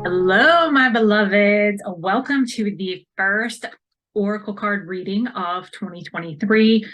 Hello, my beloveds. Welcome to the first Oracle card reading of 2023.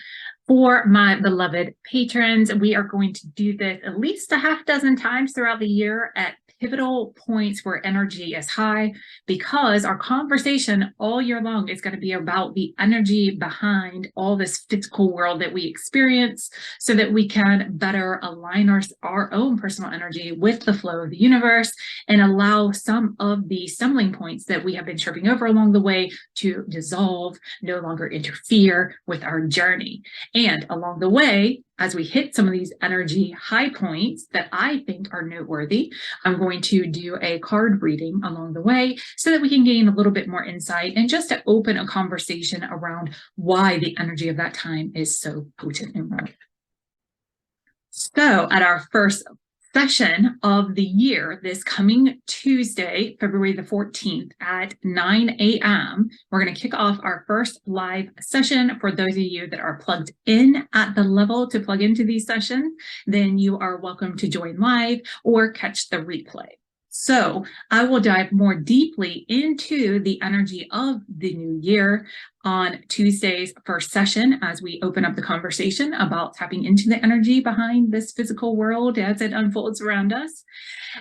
For my beloved patrons, we are going to do this at least a half dozen times throughout the year at pivotal points where energy is high, because our conversation all year long is going to be about the energy behind all this physical world that we experience, so that we can better align our own personal energy with the flow of the universe and allow some of the stumbling points that we have been tripping over along the way to dissolve, no longer interfere with our journey. And along the way, as we hit some of these energy high points that I think are noteworthy, I'm going to do a card reading along the way so that we can gain a little bit more insight and just to open a conversation around why the energy of that time is so potent and right. So at our first session of the year, this coming Tuesday, February the 14th at 9 a.m., we're going to kick off our first live session. For those of you that are plugged in at the level to plug into these sessions, then you are welcome to join live or catch the replay. So I will dive more deeply into the energy of the new year on Tuesday's first session as we open up the conversation about tapping into the energy behind this physical world as it unfolds around us.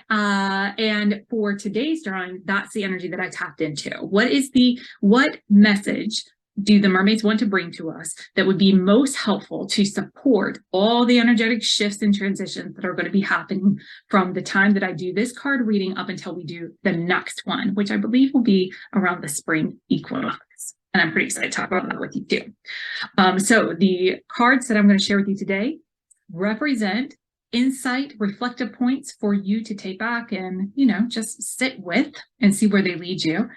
And for today's drawing, that's the energy that I tapped into. What message do the mermaids want to bring to us that would be most helpful to support all the energetic shifts and transitions that are going to be happening from the time that I do this card reading up until we do the next one, which I believe will be around the spring equinox. And I'm pretty excited to talk about that with you too. So the cards that I'm going to share with you today represent insight, reflective points for you to take back and, just sit with and see where they lead you.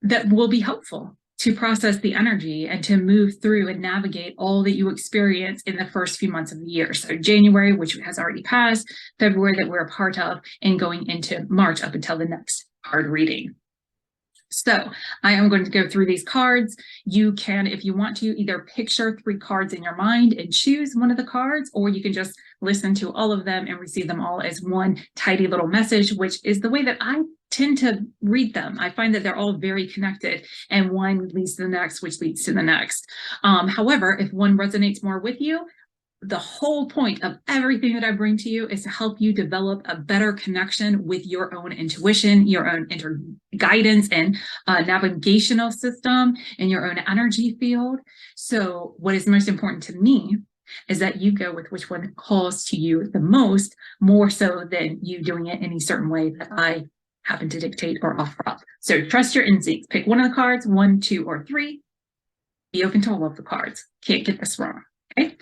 That will be helpful to process the energy and to move through and navigate all that you experience in the first few months of the year. So January, which has already passed, February that we're a part of, and going into March up until the next card reading. So I am going to go through these cards. You can, if you want to, either picture 3 cards in your mind and choose one of the cards, or you can just listen to all of them and receive them all as one tidy little message, which is the way that I tend to read them. I find that they're all very connected and one leads to the next, which leads to the next. However, if one resonates more with you, the whole point of everything that I bring to you is to help you develop a better connection with your own intuition, your own inner guidance and navigational system, and your own energy field. So what is most important to me is that you go with which one calls to you the most, more so than you doing it any certain way that I happen to dictate or offer up. So trust your instincts. Pick one of the cards, 1, 2, or 3. Be open to all of the cards. Can't get this wrong. Okay.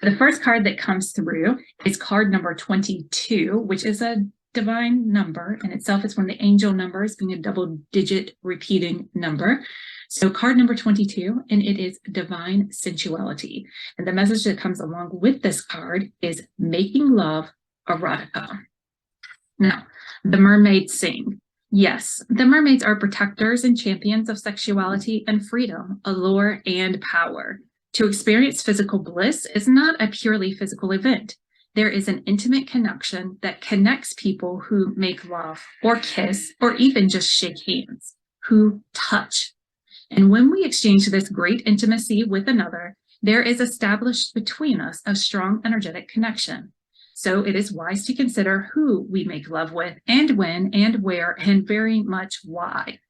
The first card that comes through is card number 22, which is a divine number in itself. It's one of the angel numbers, being a double-digit repeating number. So card number 22, and it is divine sensuality. And the message that comes along with this card is making love erotica. Now, the mermaids sing. Yes, the mermaids are protectors and champions of sexuality and freedom, allure, and power. To experience physical bliss is not a purely physical event. There is an intimate connection that connects people who make love or kiss or even just shake hands, who touch. And when we exchange this great intimacy with another, there is established between us a strong energetic connection. So it is wise to consider who we make love with and when and where and very much why.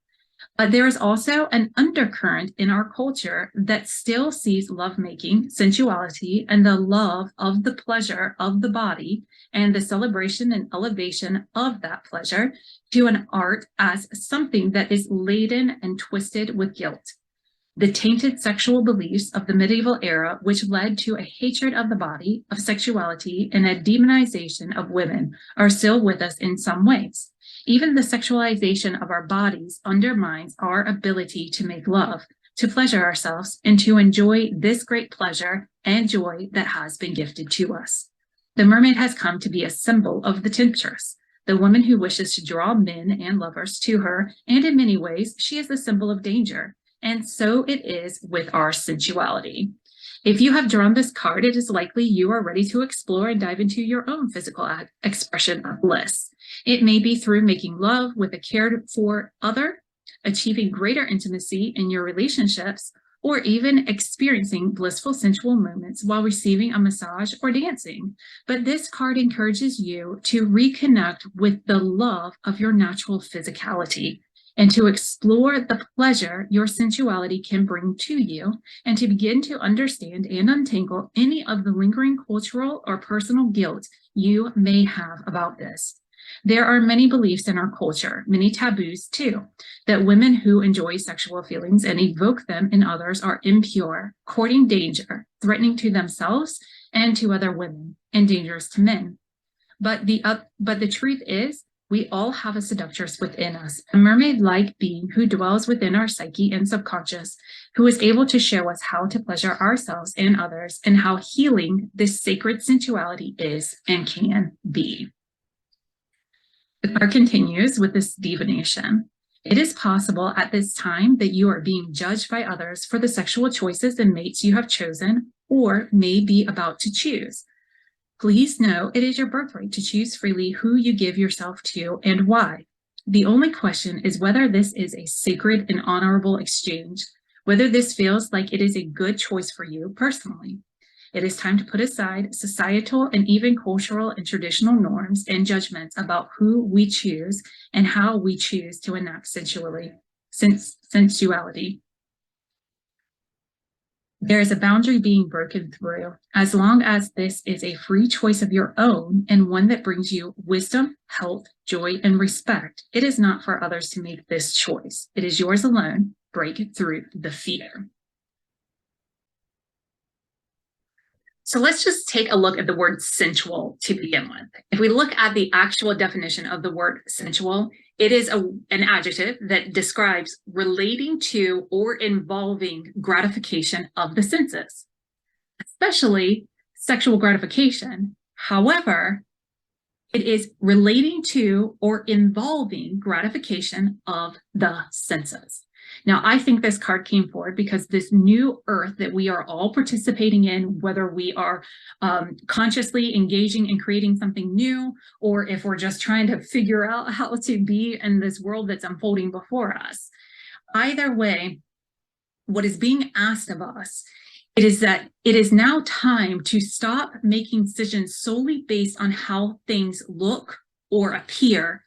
But there is also an undercurrent in our culture that still sees lovemaking, sensuality, and the love of the pleasure of the body and the celebration and elevation of that pleasure to an art as something that is laden and twisted with guilt. The tainted sexual beliefs of the medieval era, which led to a hatred of the body, of sexuality, and a demonization of women, are still with us in some ways. Even the sexualization of our bodies undermines our ability to make love, to pleasure ourselves, and to enjoy this great pleasure and joy that has been gifted to us. The mermaid has come to be a symbol of the temptress, the woman who wishes to draw men and lovers to her, and in many ways, she is the symbol of danger. And so it is with our sensuality. If you have drawn this card, it is likely you are ready to explore and dive into your own physical expression of bliss. It may be through making love with a cared for other, achieving greater intimacy in your relationships, or even experiencing blissful sensual moments while receiving a massage or dancing. But this card encourages you to reconnect with the love of your natural physicality and to explore the pleasure your sensuality can bring to you, and to begin to understand and untangle any of the lingering cultural or personal guilt you may have about this. There are many beliefs in our culture, many taboos too, that women who enjoy sexual feelings and evoke them in others are impure, courting danger, threatening to themselves and to other women, and dangerous to men. But the truth is, we all have a seductress within us, a mermaid-like being who dwells within our psyche and subconscious, who is able to show us how to pleasure ourselves and others, and how healing this sacred sensuality is and can be. The card continues with this divination. It is possible at this time that you are being judged by others for the sexual choices and mates you have chosen or may be about to choose. Please know it is your birthright to choose freely who you give yourself to and why. The only question is whether this is a sacred and honorable exchange, whether this feels like it is a good choice for you personally. It is time to put aside societal and even cultural and traditional norms and judgments about who we choose and how we choose to enact sensuality. There is a boundary being broken through, as long as this is a free choice of your own and one that brings you wisdom, health, joy, and respect. It is not for others to make this choice. It is yours alone. Break through the fear. So let's just take a look at the word sensual to begin with. If we look at the actual definition of the word sensual, it is an adjective that describes relating to or involving gratification of the senses, especially sexual gratification. However, it is relating to or involving gratification of the senses. Now, I think this card came forward because this new earth that we are all participating in, whether we are consciously engaging in creating something new, or if we're just trying to figure out how to be in this world that's unfolding before us. Either way, what is being asked of us is that it is now time to stop making decisions solely based on how things look or appear,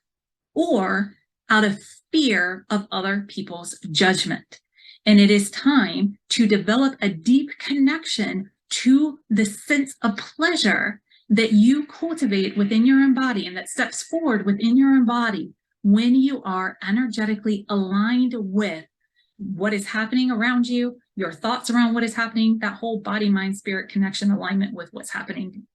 or out of fear of other people's judgment. And it is time to develop a deep connection to the sense of pleasure that you cultivate within your own body and that steps forward within your own body when you are energetically aligned with what is happening around you, your thoughts around what is happening, that whole body, mind, spirit connection, alignment with what's happening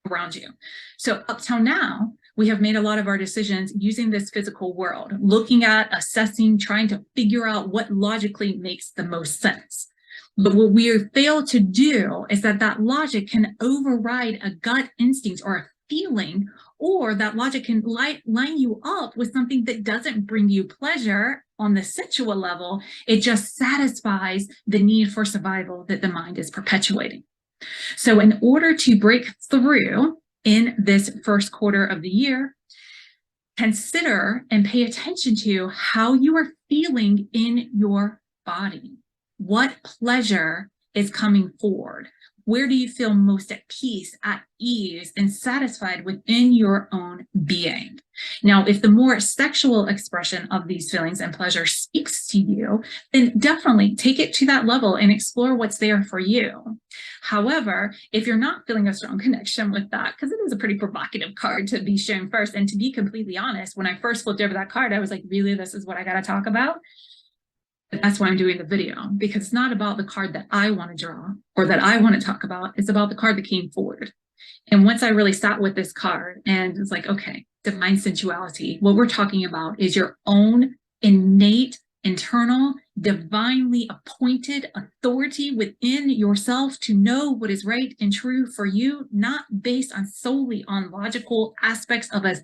around you. So up till now, we have made a lot of our decisions using this physical world, looking at, assessing, trying to figure out what logically makes the most sense. But what we fail to do is that logic can override a gut instinct or a feeling, or that logic can line you up with something that doesn't bring you pleasure on the sensual level. It just satisfies the need for survival that the mind is perpetuating. So in order to break through in this first quarter of the year, consider and pay attention to how you are feeling in your body. What pleasure is coming forward? Where do you feel most at peace, at ease, and satisfied within your own being? Now, if the more sexual expression of these feelings and pleasure speaks to you, then definitely take it to that level and explore what's there for you. However, if you're not feeling a strong connection with that, because it is a pretty provocative card to be shown first, and to be completely honest, when I first flipped over that card, I was like, really, this is what I got to talk about? And that's why I'm doing the video, because it's not about the card that I want to draw or that I want to talk about. It's about the card that came forward. And once I really sat with this card and it's like, okay, divine sensuality, what we're talking about is your own innate, internal, divinely appointed authority within yourself to know what is right and true for you, not based on solely on logical aspects of us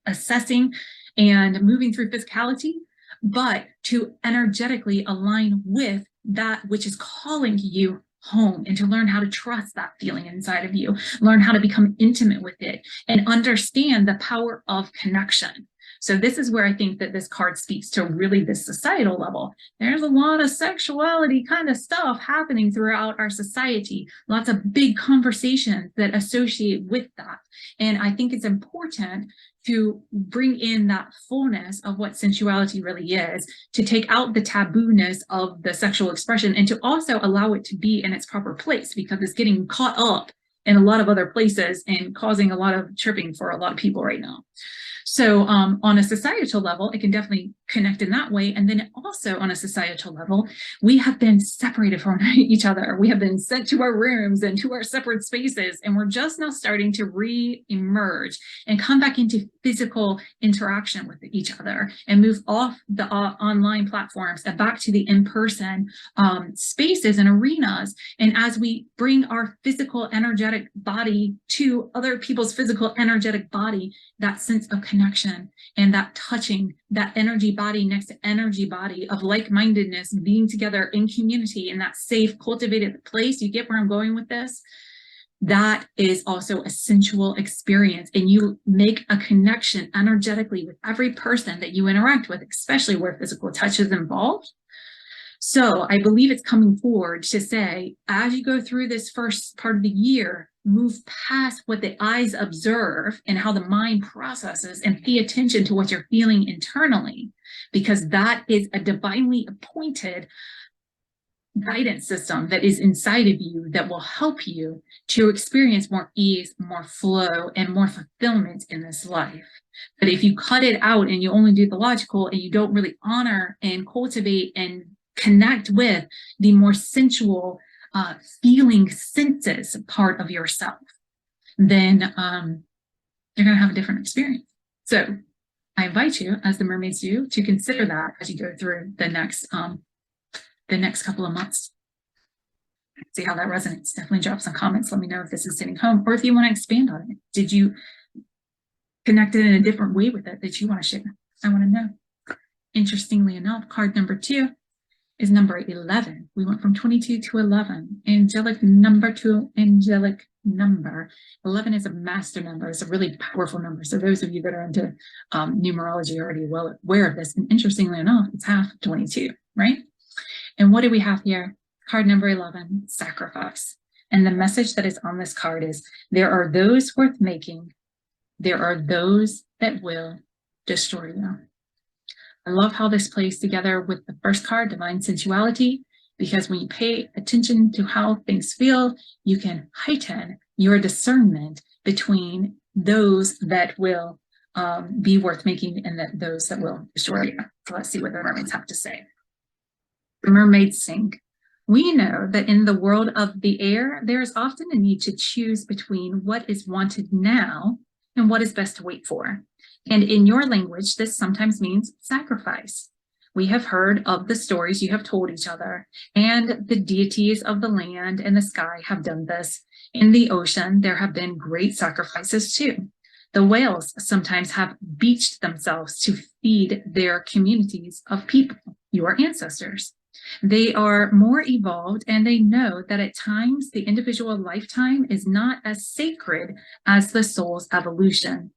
assessing and moving through physicality, but to energetically align with that which is calling you home and to learn how to trust that feeling inside of you, learn how to become intimate with it and understand the power of connection. So this is where I think that this card speaks to really this societal level. There's a lot of sexuality kind of stuff happening throughout our society, lots of big conversations that associate with that. And I think it's important to bring in that fullness of what sensuality really is, to take out the taboo-ness of the sexual expression and to also allow it to be in its proper place, because it's getting caught up in a lot of other places and causing a lot of tripping for a lot of people right now. So on a societal level, it can definitely connect in that way. And then also on a societal level, we have been separated from each other. We have been sent to our rooms and to our separate spaces. And we're just now starting to re-emerge and come back into physical interaction with each other and move off the online platforms and back to the in-person spaces and arenas. And as we bring our physical energetic body to other people's physical energetic body, that sense of connection and that touching, that energy body next to energy body of like-mindedness, being together in community in that safe, cultivated place. You get where I'm going with this? That is also a sensual experience, and you make a connection energetically with every person that you interact with, especially where physical touch is involved. So I believe it's coming forward to say, as you go through this first part of the year, move past what the eyes observe and how the mind processes and pay attention to what you're feeling internally, because that is a divinely appointed guidance system that is inside of you that will help you to experience more ease, more flow, and more fulfillment in this life. But if you cut it out and you only do the logical and you don't really honor and cultivate and connect with the more sensual feeling senses part of yourself, then you're going to have a different experience. So I invite you, as the mermaids do, to consider that as you go through the next couple of months. See how that resonates. Definitely drop some comments. Let me know if this is hitting home, or if you want to expand on it. Did you connect it in a different way with it that you want to share? I want to know. Interestingly enough, card number 2 is number 11. We went from 22 to 11. Angelic number to angelic number. 11 is a master number. It's a really powerful number. So those of you that are into numerology are already well aware of this. And interestingly enough, it's half of 22, right? And what do we have here? Card number 11, sacrifice. And the message that is on this card is, there are those worth making. There are those that will destroy you. I love how this plays together with the first card, divine sensuality, because when you pay attention to how things feel, you can heighten your discernment between those that will be worth making and those that will destroy you. So let's see what the mermaids have to say. The mermaids sing. We know that in the world of the air, there is often a need to choose between what is wanted now and what is best to wait for. And in your language, this sometimes means sacrifice. We have heard of the stories you have told each other, and the deities of the land and the sky have done this. In the ocean, there have been great sacrifices too. The whales sometimes have beached themselves to feed their communities of people, your ancestors. They are more evolved, and they know that at times the individual lifetime is not as sacred as the soul's evolution.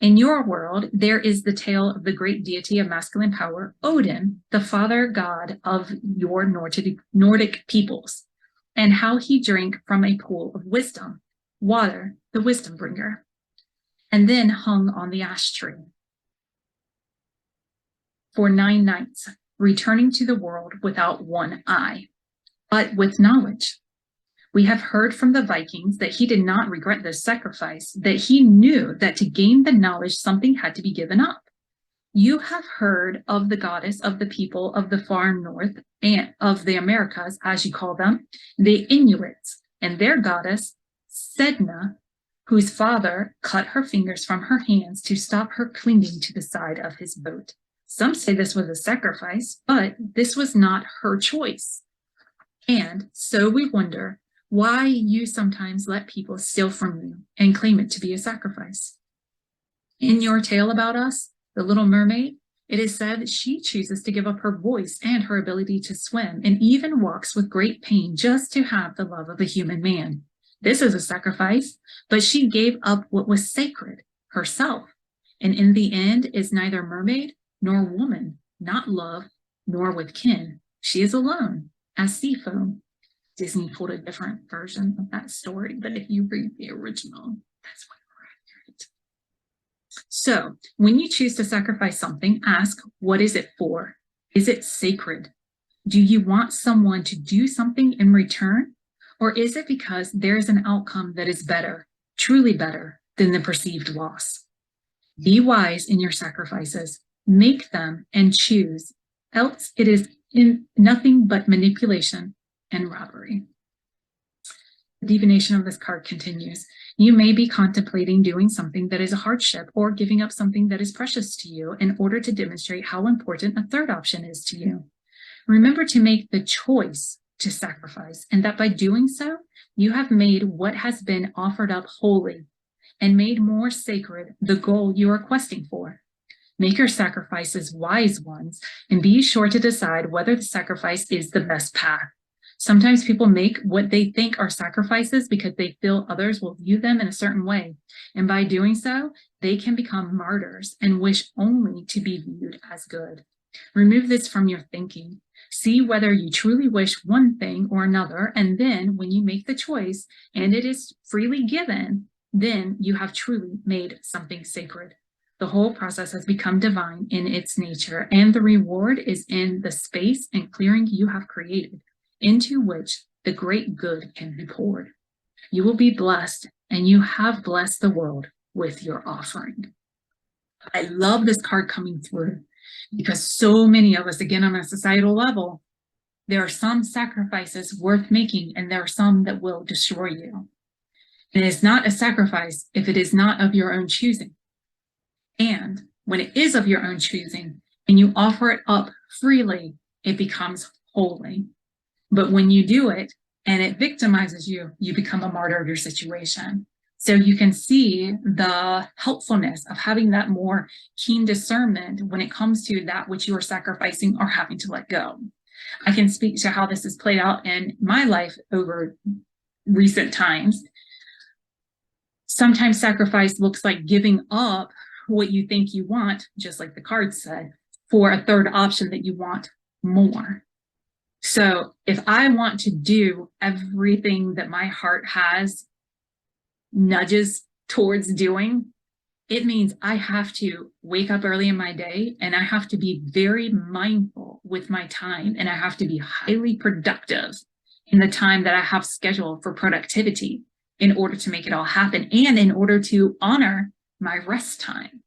In your world, there is the tale of the great deity of masculine power, Odin, the father god of your Nordic peoples, and how he drank from a pool of wisdom, water, the wisdom bringer, and then hung on the ash tree for 9 nights, returning to the world without one eye, but with knowledge. We have heard from the Vikings that he did not regret this sacrifice, that he knew that to gain the knowledge, something had to be given up. You have heard of the goddess of the people of the far north and of the Americas, as you call them, the Inuits, and their goddess, Sedna, whose father cut her fingers from her hands to stop her clinging to the side of his boat. Some say this was a sacrifice, but this was not her choice. And so we wonder why you sometimes let people steal from you and claim it to be a sacrifice. In your tale about us, the Little Mermaid, It is said that she chooses to give up her voice and her ability to swim, and even walks with great pain just to have the love of a human man. This is a sacrifice, but she gave up what was sacred, herself, and in the end is neither mermaid nor woman, not love, nor with kin. She is alone, as sea foam. Disney told a different version of that story, but if you read the original, that's what we're at. So when you choose to sacrifice something, ask, what is it for? Is it sacred? Do you want someone to do something in return? Or is it because there's an outcome that is better, truly better than the perceived loss? Be wise in your sacrifices. Make them and choose, else it is in nothing but manipulation and robbery. The divination of this card continues. You may be contemplating doing something that is a hardship or giving up something that is precious to you in order to demonstrate how important a third option is to you. Remember to make the choice to sacrifice, and that by doing so, you have made what has been offered up holy and made more sacred the goal you are questing for. Make your sacrifices wise ones and be sure to decide whether the sacrifice is the best path. Sometimes people make what they think are sacrifices because they feel others will view them in a certain way. And by doing so, they can become martyrs and wish only to be viewed as good. Remove this from your thinking. See whether you truly wish one thing or another. And then when you make the choice and it is freely given, then you have truly made something sacred. The whole process has become divine in its nature, and the reward is in the space and clearing you have created, into which the great good can be poured. You will be blessed, and you have blessed the world with your offering. I love this card coming through because so many of us, again, on a societal level, there are some sacrifices worth making, and there are some that will destroy you. And it is not a sacrifice if it is not of your own choosing. And when it is of your own choosing and you offer it up freely, it becomes holy. But when you do it and it victimizes you, you become a martyr of your situation. So you can see the helpfulness of having that more keen discernment when it comes to that which you are sacrificing or having to let go. I can speak to how this has played out in my life over recent times. Sometimes sacrifice looks like giving up what you think you want, just like the card said, for a third option that you want more. So if I want to do everything that my heart has nudges towards doing, it means I have to wake up early in my day and I have to be very mindful with my time, and I have to be highly productive in the time that I have scheduled for productivity in order to make it all happen and in order to honor my rest time.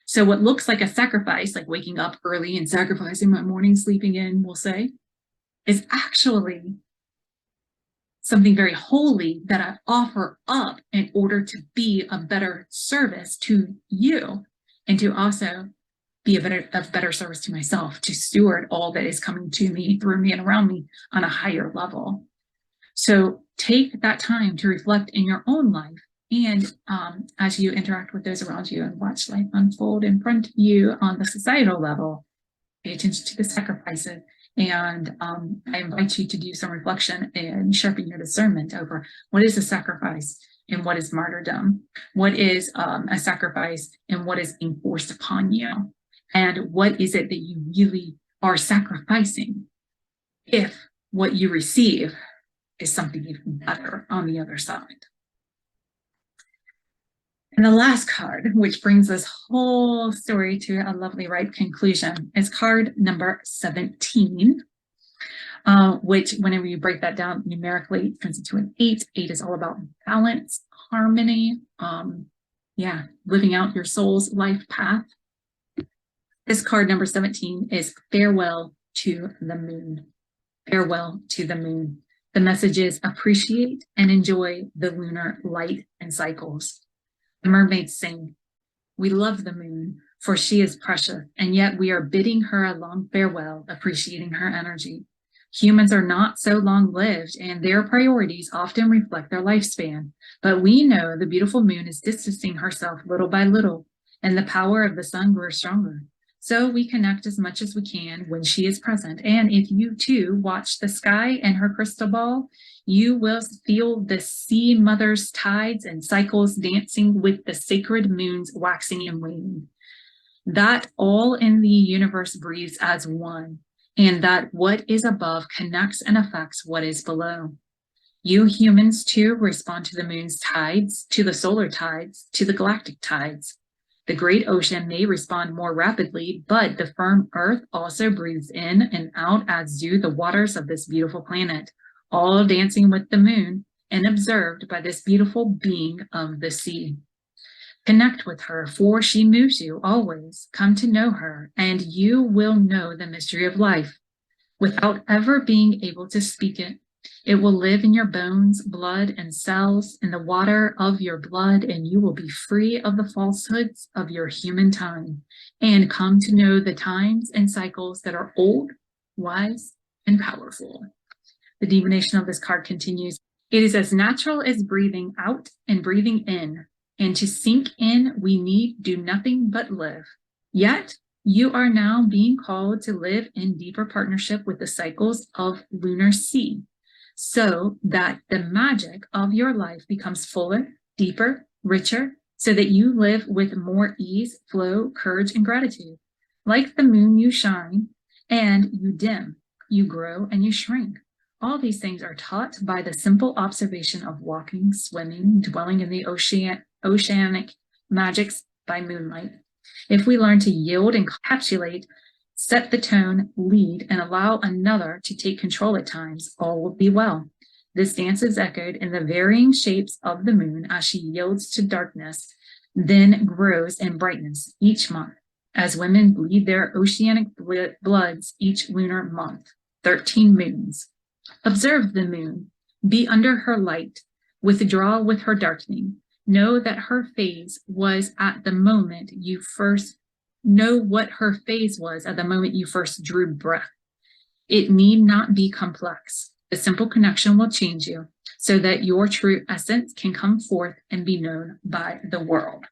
So what looks like a sacrifice, like waking up early and sacrificing my morning sleeping in, we'll say, is actually something very holy that I offer up in order to be a better service to you and to also be of better service to myself, to steward all that is coming to me, through me, and around me on a higher level. So take that time to reflect in your own life. And as you interact with those around you and watch life unfold in front of you on the societal level, pay attention to the sacrifices. And I invite you to do some reflection and sharpen your discernment over what is a sacrifice and what is martyrdom, what is a sacrifice and what is being forced upon you, and what is it that you really are sacrificing if what you receive is something even better on the other side. And the last card, which brings this whole story to a lovely, ripe conclusion, is card number 17, which whenever you break that down numerically, turns into an 8. 8 is all about balance, harmony, living out your soul's life path. This card number 17 is farewell to the moon. Farewell to the moon. The message is appreciate and enjoy the lunar light and cycles. The mermaids sing, we love the moon, for she is precious, and yet we are bidding her a long farewell, appreciating her energy. Humans are not so long-lived, and their priorities often reflect their lifespan. But we know the beautiful moon is distancing herself little by little, and the power of the sun grows stronger. So we connect as much as we can when she is present. And if you too watch the sky and her crystal ball, you will feel the sea mother's tides and cycles dancing with the sacred moons waxing and waning. That all in the universe breathes as one, and that what is above connects and affects what is below. You humans too respond to the moon's tides, to the solar tides, to the galactic tides. The great ocean may respond more rapidly, but the firm earth also breathes in and out, as do the waters of this beautiful planet, all dancing with the moon and observed by this beautiful being of the sea. Connect with her, for she moves you always. Come to know her, and you will know the mystery of life without ever being able to speak it. It will live in your bones, blood, and cells, in the water of your blood, and you will be free of the falsehoods of your human time and come to know the times and cycles that are old, wise, and powerful. The divination of this card continues. It is as natural as breathing out and breathing in, and to sink in, we need do nothing but live. Yet, you are now being called to live in deeper partnership with the cycles of lunar sea, so that the magic of your life becomes fuller, deeper, richer, so that you live with more ease, flow, courage, and gratitude. Like the moon, you shine and you dim, you grow and you shrink. All these things are taught by the simple observation of walking, swimming, dwelling in the oceanic magics by moonlight. If we learn to yield and encapsulate, set the tone, lead, and allow another to take control at times, all will be well. This dance is echoed in the varying shapes of the moon as she yields to darkness, then grows in brightness each month, as women bleed their oceanic bloods each lunar month. 13 moons. Observe the moon. Be under her light. Withdraw with her darkening. Know that her phase was at the moment you first know what her phase was at the moment you first drew breath. It need not be complex. The simple connection will change you so that your true essence can come forth and be known by the world.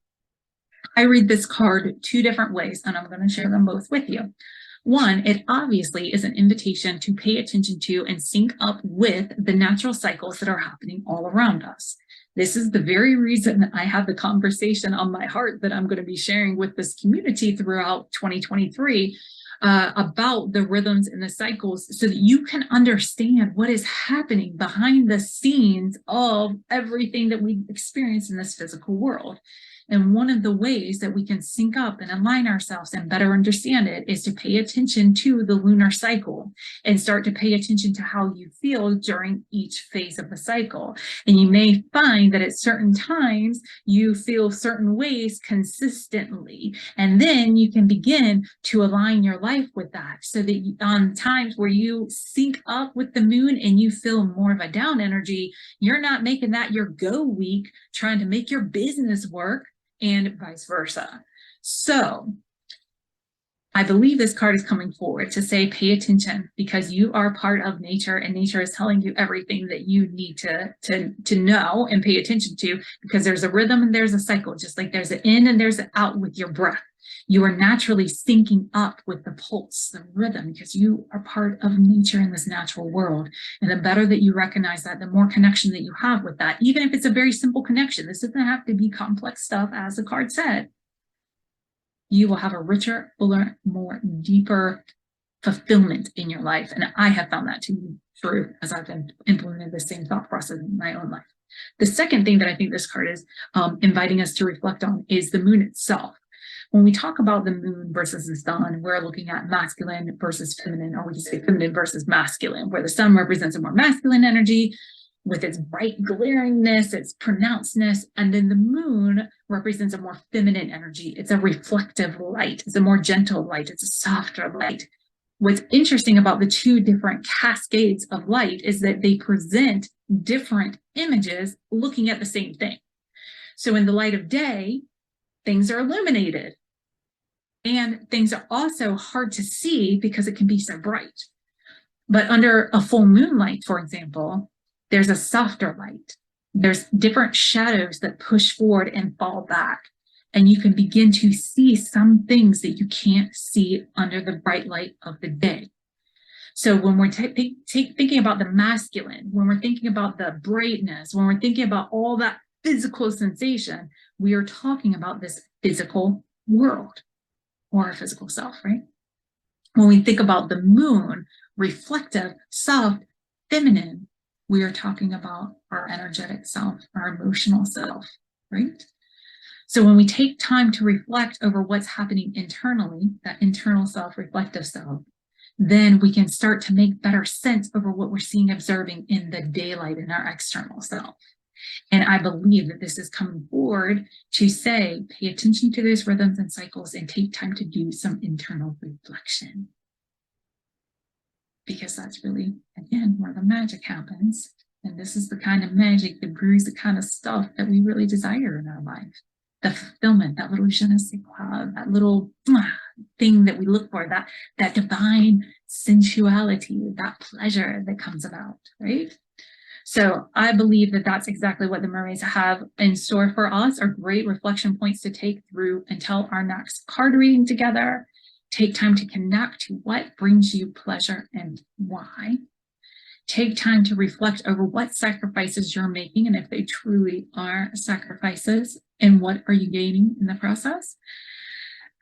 I read this card two different ways, and I'm going to share them both with you. One, it obviously is an invitation to pay attention to and sync up with the natural cycles that are happening all around us. This is the very reason I have the conversation on my heart that I'm going to be sharing with this community throughout 2023 about the rhythms and the cycles, so that you can understand what is happening behind the scenes of everything that we experience in this physical world. And one of the ways that we can sync up and align ourselves and better understand it is to pay attention to the lunar cycle and start to pay attention to how you feel during each phase of the cycle. And you may find that at certain times you feel certain ways consistently, and then you can begin to align your life with that, so that on times where you sync up with the moon and you feel more of a down energy, you're not making that your go week trying to make your business work, and vice versa. So I believe this card is coming forward to say, pay attention, because you are part of nature, and nature is telling you everything that you need to know and pay attention to, because there's a rhythm and there's a cycle, just like there's an in and there's an out with your breath. You are naturally syncing up with the pulse, the rhythm, because you are part of nature in this natural world. And the better that you recognize that, the more connection that you have with that, even if it's a very simple connection. This doesn't have to be complex stuff, as the card said. You will have a richer, fuller, more deeper fulfillment in your life. And I have found that to be true as I've implemented the same thought process in my own life. The second thing that I think this card is inviting us to reflect on is the moon itself. When we talk about the moon versus the sun, we're looking at masculine versus feminine, or we can say feminine versus masculine, where the sun represents a more masculine energy with its bright glaringness, its pronouncedness, and then the moon represents a more feminine energy. It's a reflective light. It's a more gentle light. It's a softer light. What's interesting about the two different cascades of light is that they present different images looking at the same thing. So in the light of day, things are illuminated. And things are also hard to see because it can be so bright. But under a full moonlight, for example, there's a softer light. There's different shadows that push forward and fall back. And you can begin to see some things that you can't see under the bright light of the day. So when we're thinking about the masculine, when we're thinking about the brightness, when we're thinking about all that physical sensation, we are talking about this physical world or our physical self, right? When we think about the moon, reflective, soft, feminine, we are talking about our energetic self, our emotional self, right? So when we take time to reflect over what's happening internally, that internal self, reflective self, then we can start to make better sense over what we're seeing, observing in the daylight in our external self. And I believe that this is coming forward to say, pay attention to those rhythms and cycles and take time to do some internal reflection. Because that's really, again, where the magic happens. And this is the kind of magic that brews the kind of stuff that we really desire in our life. The fulfillment, that little je ne sais quoi, that little thing that we look for, that divine sensuality, that pleasure that comes about, right? So I believe that that's exactly what the mermaids have in store for us, are great reflection points to take through until our next card reading together. Take time to connect to what brings you pleasure and why. Take time to reflect over what sacrifices you're making and if they truly are sacrifices, and what are you gaining in the process.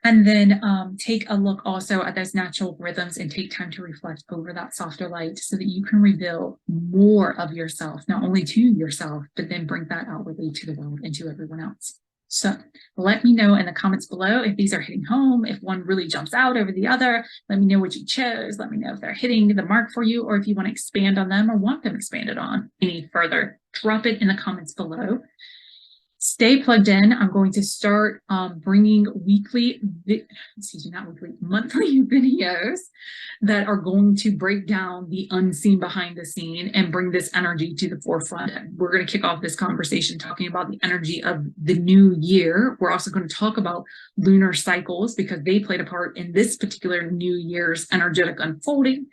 And then take a look also at those natural rhythms and take time to reflect over that softer light so that you can reveal more of yourself, not only to yourself, but then bring that outwardly to the world and to everyone else. So let me know in the comments below if these are hitting home, if one really jumps out over the other. Let me know what you chose. Let me know if they're hitting the mark for you, or if you want to expand on them or want them expanded on any further. Drop it in the comments below. Stay plugged in. I'm going to start bringing monthly videos that are going to break down the unseen behind the scene and bring this energy to the forefront. We're going to kick off this conversation talking about the energy of the new year. We're also going to talk about lunar cycles because they played a part in this particular new year's energetic unfolding.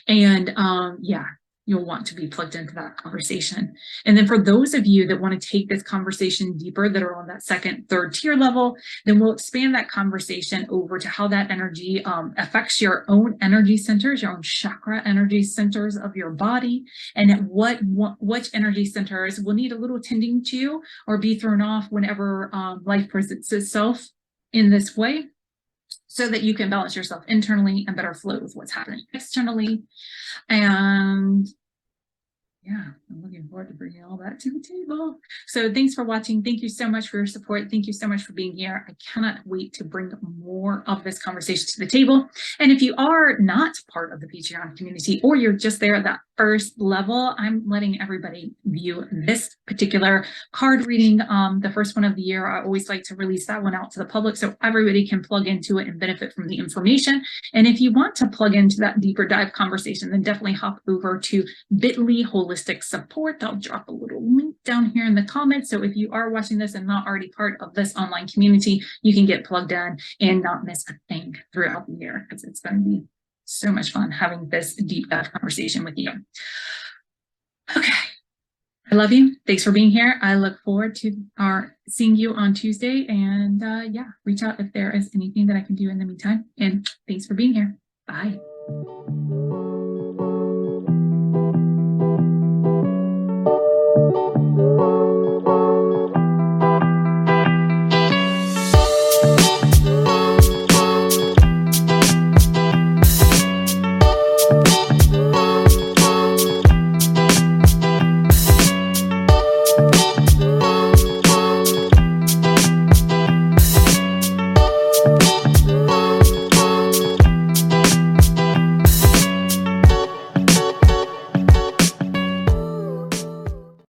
And yeah, you'll want to be plugged into that conversation. And then for those of you that want to take this conversation deeper, that are on that second, third tier level, then we'll expand that conversation over to how that energy affects your own energy centers, your own chakra energy centers of your body, and at which energy centers will need a little tending to or be thrown off whenever life presents itself in this way, so that you can balance yourself internally and better flow with what's happening externally. And yeah, I'm looking forward to bringing all that to the table. So thanks for watching. Thank you so much for your support. Thank you so much for being here. I cannot wait to bring more of this conversation to the table. And if you are not part of the Patreon community, or you're just there at that first level, I'm letting everybody view this particular card reading, the first one of the year. I always like to release that one out to the public so everybody can plug into it and benefit from the information. And if you want to plug into that deeper dive conversation, then definitely hop over to bit.ly holistic support. I'll drop a little link down here in the comments. So if you are watching this and not already part of this online community, you can get plugged in and not miss a thing throughout the year, because it's going to be so much fun having this deep dive conversation with you. Okay. I love you. Thanks for being here. I look forward to seeing you on Tuesday. And yeah, reach out if there is anything that I can do in the meantime. And thanks for being here. Bye.